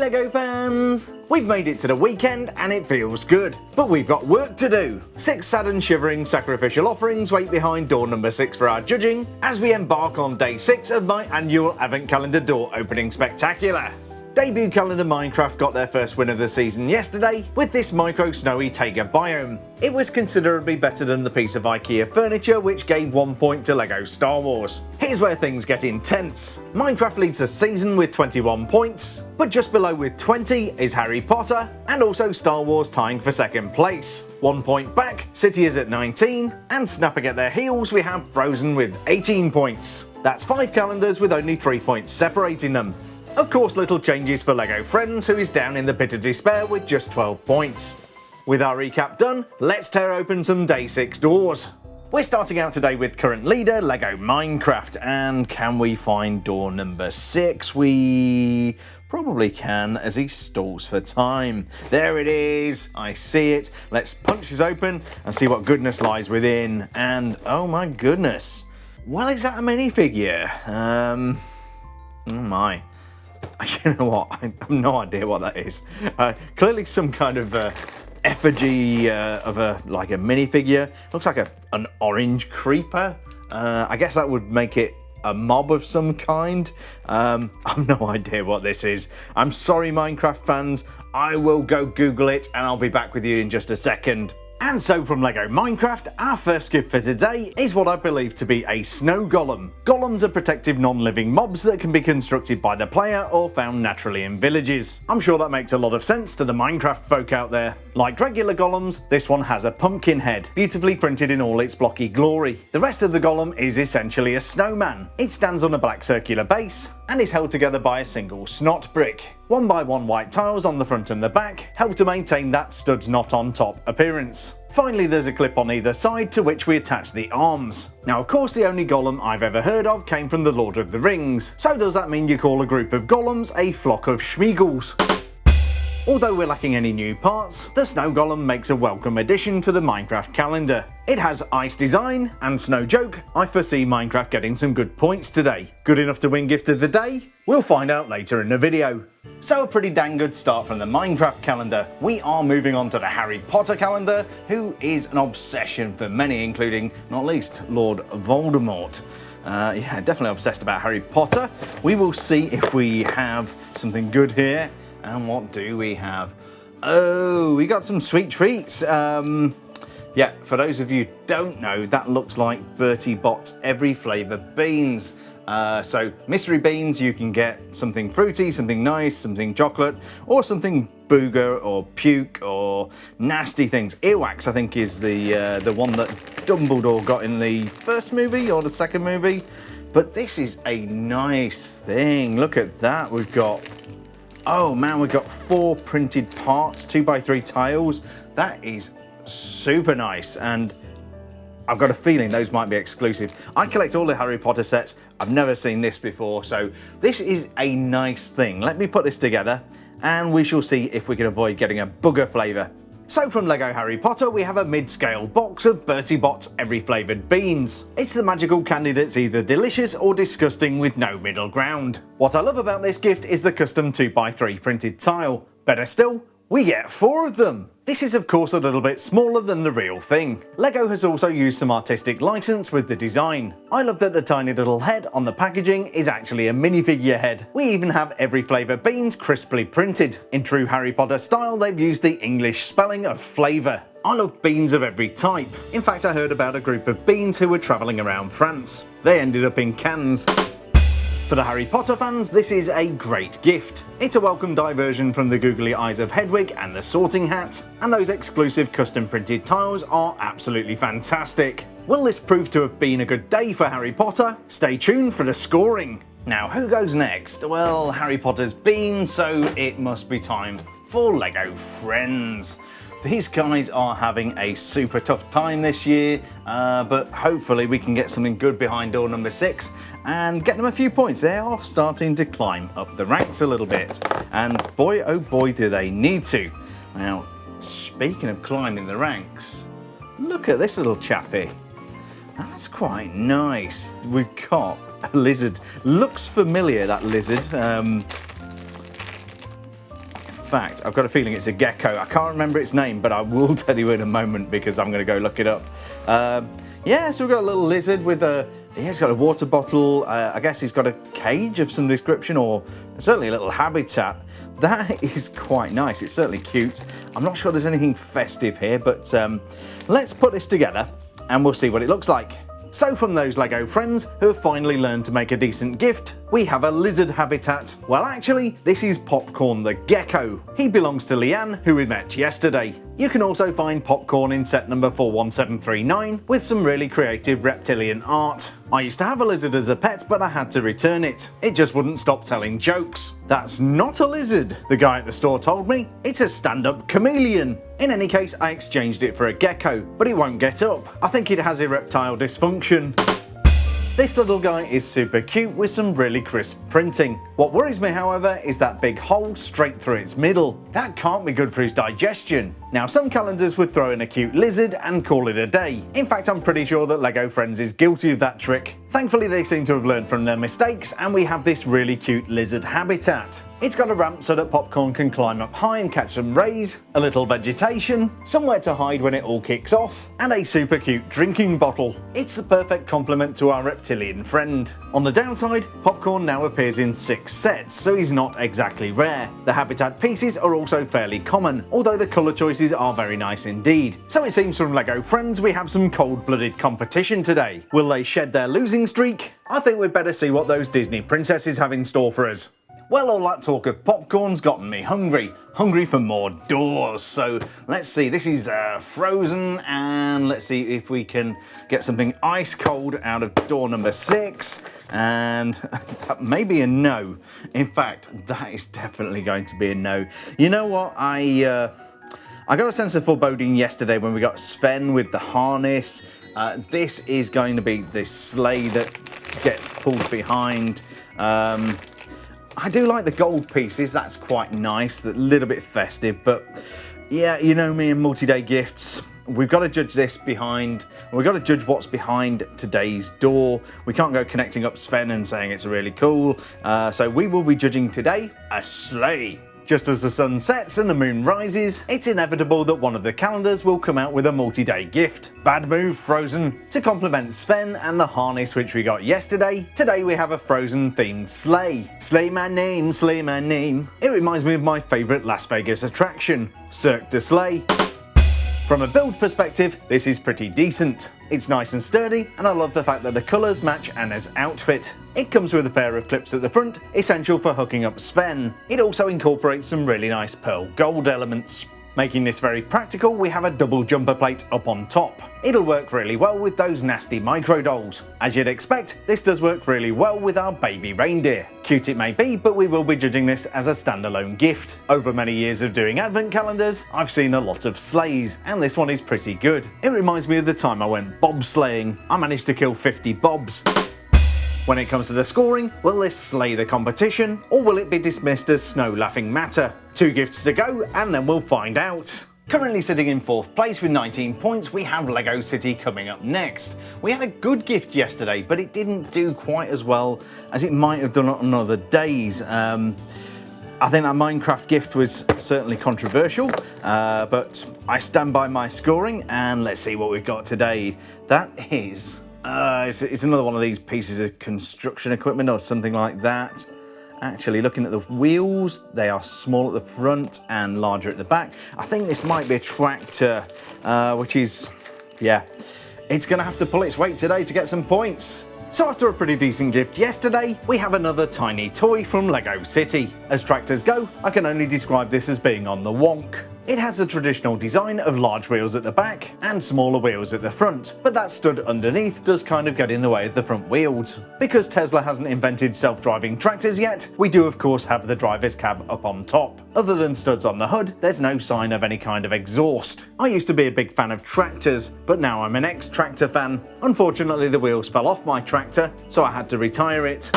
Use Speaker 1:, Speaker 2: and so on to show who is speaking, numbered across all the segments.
Speaker 1: LEGO fans! We've made it to the weekend and it feels good, but we've got work to do. 6 sad and shivering sacrificial offerings wait behind door number 6 for our judging as we embark on day 6 of my annual Advent Calendar door opening spectacular. Debut Calendar Minecraft got their first win of the season yesterday with this micro snowy taiga biome. It was considerably better than the piece of IKEA furniture which gave 1 point to LEGO Star Wars. Here's where things get intense. Minecraft leads the season with 21 points, but just below with 20 is Harry Potter and also Star Wars tying for second place. 1 point back, City is at 19, and snapping at their heels we have Frozen with 18 points. That's 5 calendars with only 3 points separating them. Of course, little changes for LEGO Friends, who is down in the pit of despair with just 12 points. With our recap done, let's tear open some day 6 doors. We're starting out today with current leader LEGO Minecraft, and can we find door number 6? We probably can, as he stalls for time. There it is, I see it. Let's punch this open and see what goodness lies within. And oh my goodness, well, is that a minifigure? Oh my. You know what, I have no idea what that is. Clearly some kind of effigy of a minifigure. Looks like an orange creeper. I guess that would make it a mob of some kind. I've no idea what this is. I'm sorry, Minecraft fans. I will go Google it and I'll be back with you in just a second. And so from LEGO Minecraft, our first gift for today is what I believe to be a Snow Golem. Golems are protective non-living mobs that can be constructed by the player or found naturally in villages. I'm sure that makes a lot of sense to the Minecraft folk out there. Like regular golems, this one has a pumpkin head, beautifully printed in all its blocky glory. The rest of the golem is essentially a snowman. It stands on a black circular base and is held together by a single snot brick. 1 by 1 white tiles on the front and the back help to maintain that studs not on top appearance. Finally, there's a clip on either side to which we attach the arms. Now of course the only golem I've ever heard of came from the Lord of the Rings, so does that mean you call a group of golems a flock of schmeagles? Although we're lacking any new parts, the Snow Golem makes a welcome addition to the Minecraft calendar. It has ice design, and no joke, I foresee Minecraft getting some good points today. Good enough to win gift of the day? We'll find out later in the video. So a pretty dang good start from the Minecraft calendar. We are moving on to the Harry Potter calendar, who is an obsession for many, including, not least, Lord Voldemort. Yeah, definitely obsessed about Harry Potter. We will see if we have something good here. And what do we have? Oh, we got some sweet treats. Yeah, for those of you who don't know, that looks like Bertie Bott's every flavour beans. So mystery beans, you can get something fruity, something nice, something chocolate, or something booger or puke or nasty things. Earwax, I think, is the one that Dumbledore got in the first movie or the second movie. But this is a nice thing. Look at that. We've got, oh man, we've got 4 printed parts, 2 by 3 tiles. That is super nice, and I've got a feeling those might be exclusive. I collect all the Harry Potter sets. I've never seen this before, so this is a nice thing. Let me put this together and we shall see if we can avoid getting a booger flavour. So from LEGO Harry Potter, we have a mid-scale box of Bertie Bott's every flavoured beans. It's the magical candy that's either delicious or disgusting with no middle ground. What I love about this gift is the custom 2 by 3 printed tile. Better still, we get 4 of them. This is of course a little bit smaller than the real thing. LEGO has also used some artistic license with the design. I love that the tiny little head on the packaging is actually a minifigure head. We even have every flavour beans crisply printed. In true Harry Potter style, they've used the English spelling of flavour. I love beans of every type. In fact, I heard about a group of beans who were travelling around France. They ended up in cans. For the Harry Potter fans, this is a great gift. It's a welcome diversion from the googly eyes of Hedwig and the sorting hat, and those exclusive custom printed tiles are absolutely fantastic. Will this prove to have been a good day for Harry Potter? Stay tuned for the scoring. Now, who goes next? Well, Harry Potter's been, so it must be time for LEGO Friends. These guys are having a super tough time this year, but hopefully we can get something good behind door number 6 and get them a few points. They are starting to climb up the ranks a little bit, and boy oh boy do they need to. Now, speaking of climbing the ranks, look at this little chappy. That's quite nice. We've got a lizard. Looks familiar, that lizard. fact, I've got a feeling it's a Gecko. I can't remember its name, but I will tell you in a moment because I'm going to go look it up. Yeah, so we've got a little lizard with a... Yeah, he's got a water bottle. I guess he's got a cage of some description, or certainly a little habitat. That is quite nice. It's certainly cute. I'm not sure there's anything festive here, but let's put this together and we'll see what it looks like. So from those LEGO friends who have finally learned to make a decent gift, we have a lizard habitat. Well, actually, this is Popcorn the Gecko. He belongs to Leanne, who we met yesterday. You can also find Popcorn in set number 41739 with some really creative reptilian art. I used to have a lizard as a pet, but I had to return it. It just wouldn't stop telling jokes. That's not a lizard, the guy at the store told me. It's a stand-up chameleon. In any case, I exchanged it for a gecko, but it won't get up. I think it has erectile dysfunction. This little guy is super cute with some really crisp printing. What worries me, however, is that big hole straight through its middle. That can't be good for his digestion. Now, some calendars would throw in a cute lizard and call it a day. In fact, I'm pretty sure that LEGO Friends is guilty of that trick. Thankfully, they seem to have learned from their mistakes, and we have this really cute lizard habitat. It's got a ramp so that Popcorn can climb up high and catch some rays, a little vegetation, somewhere to hide when it all kicks off, and a super cute drinking bottle. It's the perfect complement to our reptilian friend. On the downside, Popcorn now appears in 6 sets, so he's not exactly rare. The habitat pieces are also fairly common, although the colour choices are very nice indeed. So it seems from LEGO Friends we have some cold-blooded competition today. Will they shed their losing streak? I think we'd better see what those Disney princesses have in store for us. Well, all that talk of popcorn's gotten me hungry for more doors. So let's see, this is frozen, and let's see if we can get something ice cold out of door number 6, and maybe a no. In fact, that is definitely going to be a no. You know what, I got a sense of foreboding yesterday when we got Sven with the harness. This is going to be this sleigh that gets pulled behind. I do like the gold pieces, that's quite nice, a little bit festive, but yeah, you know me and multi-day gifts. We've got to judge this behind, we've got to judge what's behind today's door. We can't go connecting up Sven and saying it's really cool. So we will be judging today a sleigh. Just as the sun sets and the moon rises, it's inevitable that one of the calendars will come out with a multi-day gift. Bad move, Frozen. To complement Sven and the harness which we got yesterday, today we have a Frozen-themed sleigh. Slay my name, slay my name. It reminds me of my favourite Las Vegas attraction, Cirque du Sleigh. From a build perspective, this is pretty decent. It's nice and sturdy, and I love the fact that the colours match Anna's outfit. It comes with a pair of clips at the front, essential for hooking up Sven. It also incorporates some really nice pearl gold elements. Making this very practical, we have a double jumper plate up on top. It'll work really well with those nasty micro dolls. As you'd expect, this does work really well with our baby reindeer. Cute it may be, but we will be judging this as a standalone gift. Over many years of doing advent calendars, I've seen a lot of sleighs, and this one is pretty good. It reminds me of the time I went bobsleighing. I managed to kill 50 bobs. When it comes to the scoring, will this slay the competition, or will it be dismissed as snow laughing matter? 2 gifts to go, and then we'll find out. Currently sitting in 4th place with 19 points, we have Lego City coming up next. We had a good gift yesterday, but it didn't do quite as well as it might have done on other days. I think that Minecraft gift was certainly controversial, but I stand by my scoring, and let's see what we've got today. That is... it's another one of these pieces of construction equipment or something like that. Actually, looking at the wheels, they are small at the front and larger at the back. I think this might be a tractor, which is, yeah, it's going to have to pull its weight today to get some points. So after a pretty decent gift yesterday, we have another tiny toy from Lego City. As tractors go, I can only describe this as being on the wonk. It has a traditional design of large wheels at the back and smaller wheels at the front, but that stud underneath does kind of get in the way of the front wheels. Because Tesla hasn't invented self-driving tractors yet, we do of course have the driver's cab up on top. Other than studs on the hood, there's no sign of any kind of exhaust. I used to be a big fan of tractors, but now I'm an ex-tractor fan. Unfortunately, the wheels fell off my tractor, so I had to retire it.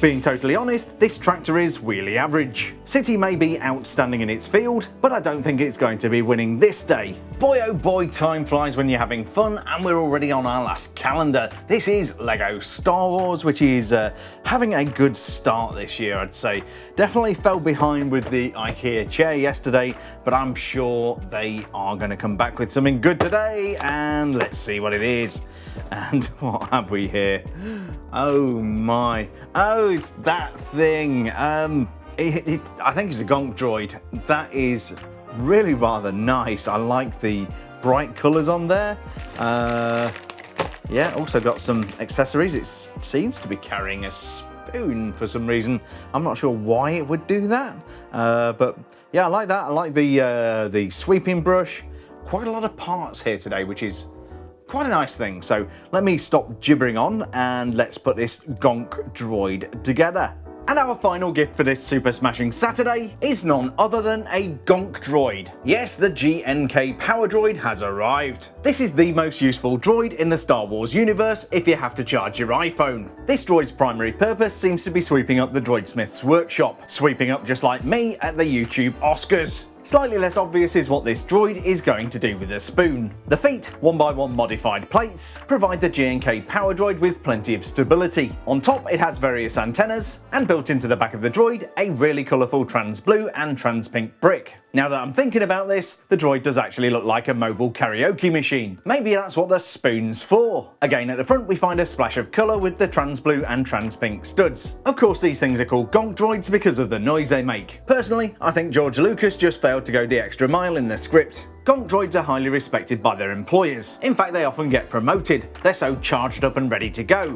Speaker 1: Being totally honest, this tractor is really average. City may be outstanding in its field, but I don't think it's going to be winning this day. Boy oh boy, time flies when you're having fun, and we're already on our last calendar. This is LEGO Star Wars, which is having a good start this year, I'd say. Definitely fell behind with the IKEA chair yesterday, but I'm sure they are going to come back with something good today, and let's see what it is. And what have we here? Oh my. Oh, it's that thing. I think it's a Gonk Droid. That is really rather nice. I like the bright colours on there. Yeah, also got some accessories. It seems to be carrying a spoon for some reason. I'm not sure why it would do that, but yeah, I like that. I like the sweeping brush. Quite a lot of parts here today, which is quite a nice thing. So let me stop gibbering on and let's put this Gonk Droid together. And our final gift for this Super Smashing Saturday is none other than a Gonk Droid. Yes, the GNK Power Droid has arrived. This is the most useful droid in the Star Wars universe if you have to charge your iPhone. This droid's primary purpose seems to be sweeping up the Droidsmith's workshop, sweeping up just like me at the YouTube Oscars. Slightly less obvious is what this droid is going to do with a spoon. The feet, 1x1 modified plates, provide the GNK Power Droid with plenty of stability. On top it has various antennas, and built into the back of the droid, a really colourful trans blue and trans pink brick. Now that I'm thinking about this, the droid does actually look like a mobile karaoke machine. Maybe that's what the spoon's for. Again, at the front we find a splash of colour with the trans blue and trans pink studs. Of course these things are called Gonk Droids because of the noise they make. Personally, I think George Lucas just failed to go the extra mile in the script. Gonk Droids are highly respected by their employers. In fact, they often get promoted. They're so charged up and ready to go.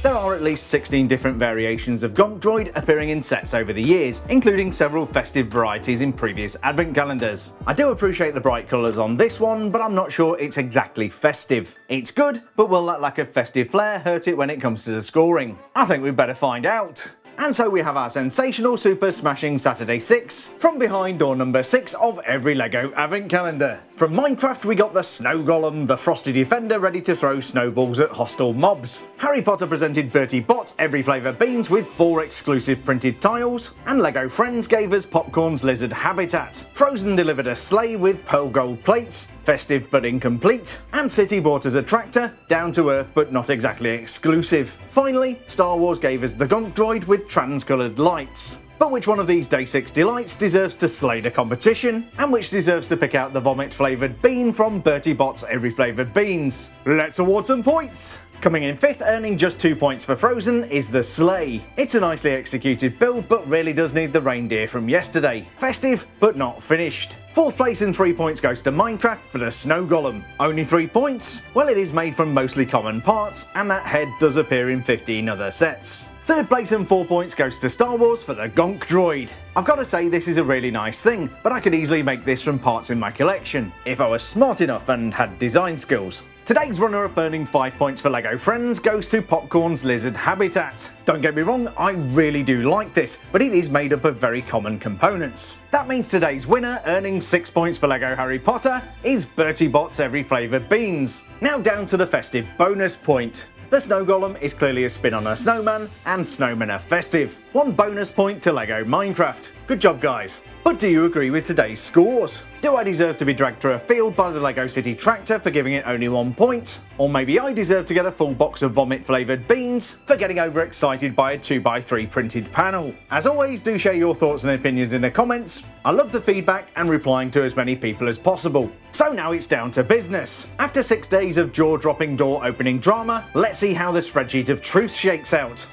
Speaker 1: There are at least 16 different variations of Gonk Droid appearing in sets over the years, including several festive varieties in previous advent calendars. I do appreciate the bright colours on this one, but I'm not sure it's exactly festive. It's good, but will that lack of festive flair hurt it when it comes to the scoring? I think we'd better find out. And so we have our sensational Super Smashing Saturday 6 from behind door number 6 of every LEGO Advent Calendar. From Minecraft we got the Snow Golem, the frosty defender ready to throw snowballs at hostile mobs. Harry Potter presented Bertie Bott every flavour beans with 4 exclusive printed tiles, and LEGO Friends gave us Popcorn's lizard habitat. Frozen delivered a sleigh with pearl gold plates, festive but incomplete, and City brought us a tractor, down to earth but not exactly exclusive. Finally, Star Wars gave us the Gonk Droid with trans-coloured lights. But which one of these Day 6 delights deserves to slay the competition, and which deserves to pick out the vomit flavoured bean from Bertie Bott's Every Flavoured Beans? Let's award some points! Coming in 5th, earning just 2 points for Frozen, is the Sleigh. It's a nicely executed build, but really does need the reindeer from yesterday. Festive, but not finished. 4th place and 3 points goes to Minecraft for the Snow Golem. Only 3 points? Well, it is made from mostly common parts, and that head does appear in 15 other sets. 3rd place and 4 points goes to Star Wars for the Gonk Droid. I've got to say this is a really nice thing, but I could easily make this from parts in my collection, if I was smart enough and had design skills. Today's runner-up earning 5 points for LEGO Friends goes to Popcorn's lizard habitat. Don't get me wrong, I really do like this, but it is made up of very common components. That means today's winner, earning 6 points for LEGO Harry Potter, is Bertie Bott's Every Flavoured Beans. Now down to the festive bonus point. The Snow Golem is clearly a spin on a snowman, and snowmen are festive. 1 bonus point to LEGO Minecraft. Good job guys. But do you agree with today's scores? Do I deserve to be dragged through a field by the LEGO City tractor for giving it only 1 point? Or maybe I deserve to get a full box of vomit flavoured beans for getting overexcited by a 2x3 printed panel? As always, do share your thoughts and opinions in the comments. I love the feedback and replying to as many people as possible. So now it's down to business. After 6 days of jaw-dropping door opening drama, let's see how the Spreadsheet of Truth shakes out.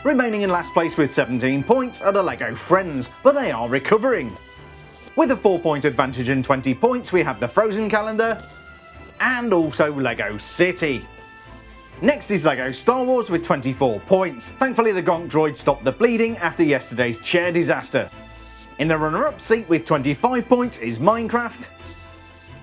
Speaker 1: Remaining in last place with 17 points are the LEGO Friends, but they are recovering. With a 4-point advantage and 20 points we have the Frozen calendar, and also LEGO City. Next is LEGO Star Wars with 24 points. Thankfully the Gonk Droid stopped the bleeding after yesterday's chair disaster. In the runner-up seat with 25 points is Minecraft,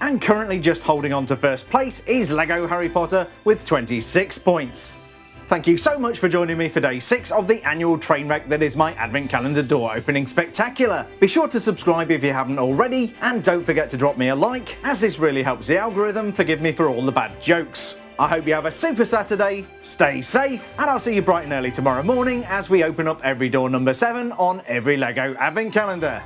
Speaker 1: and currently just holding on to first place is LEGO Harry Potter with 26 points. Thank you so much for joining me for day 6 of the annual train wreck that is my Advent Calendar door opening spectacular. Be sure to subscribe if you haven't already, and don't forget to drop me a like, as this really helps the algorithm forgive me for all the bad jokes. I hope you have a super Saturday, stay safe, and I'll see you bright and early tomorrow morning as we open up every door number 7 on every LEGO Advent Calendar.